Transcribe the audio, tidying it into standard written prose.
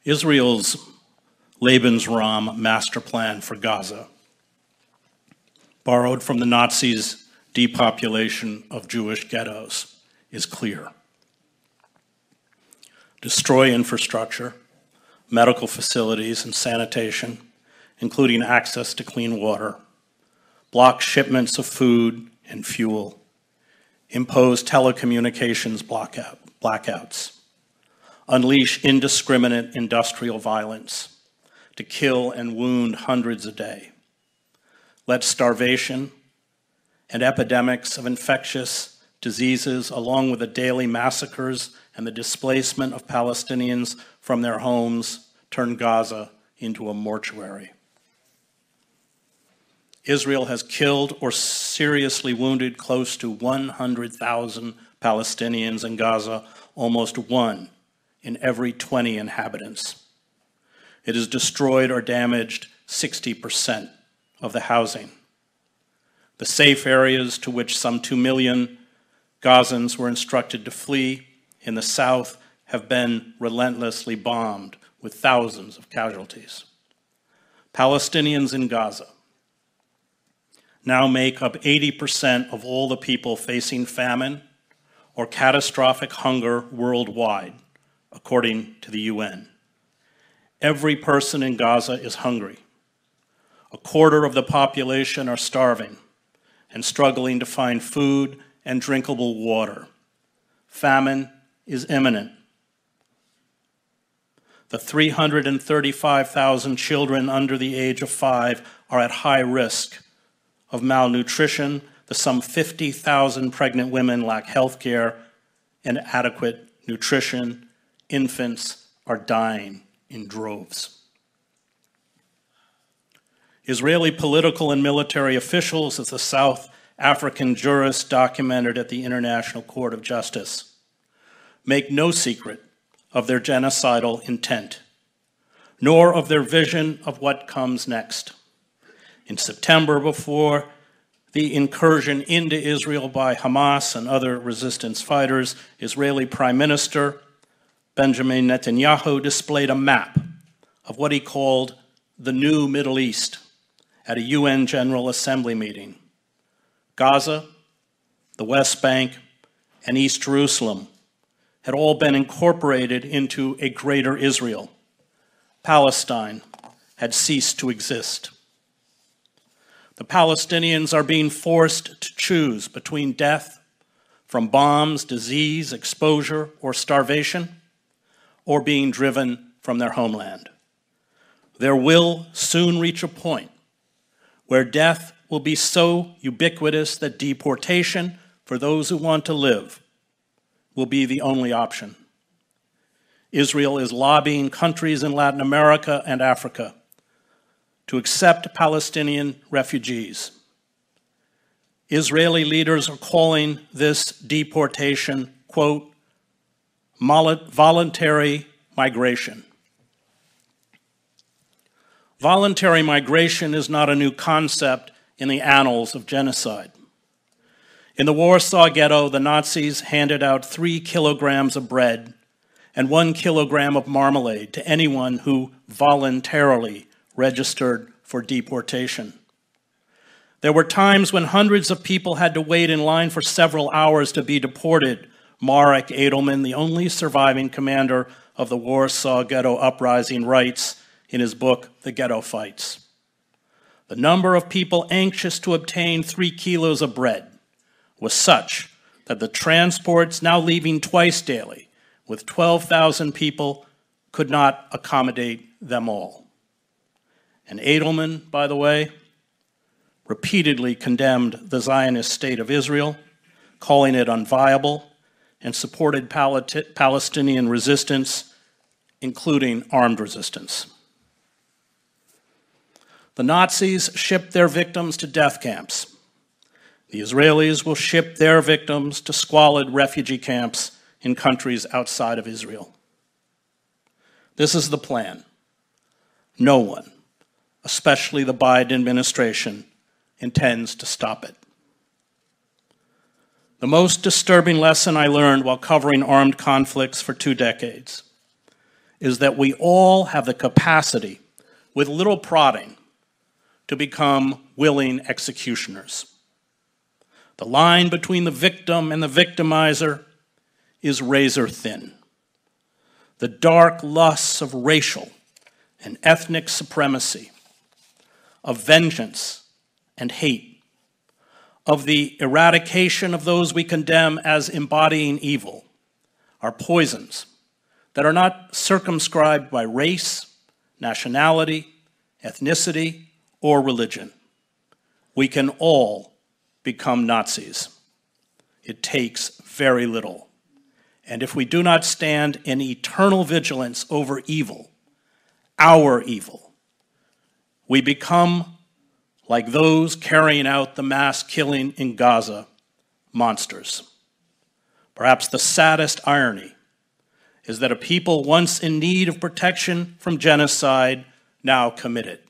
Israel's Lebensraum master plan for Gaza, borrowed from the Nazis' depopulation of Jewish ghettos, is clear. Destroy infrastructure, medical facilities and sanitation, including access to clean water, block shipments of food and fuel, impose telecommunications blackouts, unleash indiscriminate industrial violence to kill and wound hundreds a day, let starvation and epidemics of infectious diseases, along with the daily massacres and the displacement of Palestinians from their homes, turn Gaza into a mortuary. Israel has killed or seriously wounded close to 100,000 Palestinians in Gaza, almost one in every 20 inhabitants. It has destroyed or damaged 60% of the housing. The safe areas to which some 2 million Gazans were instructed to flee in the south have been relentlessly bombed with thousands of casualties. Palestinians in Gaza now make up 80% of all the people facing famine or catastrophic hunger worldwide, according to the UN. Every person in Gaza is hungry. A quarter of the population are starving and struggling to find food and drinkable water. Famine is imminent. The 335,000 children under the age of 5 are at high risk of malnutrition. The some 50,000 pregnant women lack health care and adequate nutrition. Infants are dying in droves. Israeli political and military officials, as the South African jurists documented at the International Court of Justice, make no secret of their genocidal intent, nor of their vision of what comes next. In September, before the incursion into Israel by Hamas and other resistance fighters, Israeli Prime Minister Benjamin Netanyahu displayed a map of what he called the new Middle East at a UN General Assembly meeting. Gaza, the West Bank, and East Jerusalem had all been incorporated into a greater Israel. Palestine had ceased to exist. The Palestinians are being forced to choose between death from bombs, disease, exposure, or starvation, or being driven from their homeland. There will soon reach a point where death will be so ubiquitous that deportation for those who want to live will be the only option. Israel is lobbying countries in Latin America and Africa to accept Palestinian refugees. Israeli leaders are calling this deportation, quote, voluntary migration. Voluntary migration is not a new concept in the annals of genocide. In the Warsaw Ghetto, the Nazis handed out 3 kilograms of bread and 1 kilogram of marmalade to anyone who voluntarily registered for deportation. There were times when hundreds of people had to wait in line for several hours to be deported. Marek Edelman, the only surviving commander of the Warsaw Ghetto Uprising, writes in his book, The Ghetto Fights. The number of people anxious to obtain 3 kilos of bread was such that the transports now leaving twice daily with 12,000 people could not accommodate them all. And Edelman, by the way, repeatedly condemned the Zionist state of Israel, calling it unviable, and supported Palestinian resistance, including armed resistance. The Nazis shipped their victims to death camps. The Israelis will ship their victims to squalid refugee camps in countries outside of Israel. This is the plan. No one, especially the Biden administration, intends to stop it. The most disturbing lesson I learned while covering armed conflicts for 2 decades is that we all have the capacity, with little prodding, to become willing executioners. The line between the victim and the victimizer is razor thin. The dark lusts of racial and ethnic supremacy, of vengeance and hate, of the eradication of those we condemn as embodying evil, are poisons that are not circumscribed by race, nationality, ethnicity, or religion. We can all become Nazis. It takes very little. And if we do not stand in eternal vigilance over evil, our evil, we become, like those carrying out the mass killing in Gaza, monsters. Perhaps the saddest irony is that a people once in need of protection from genocide now commit it.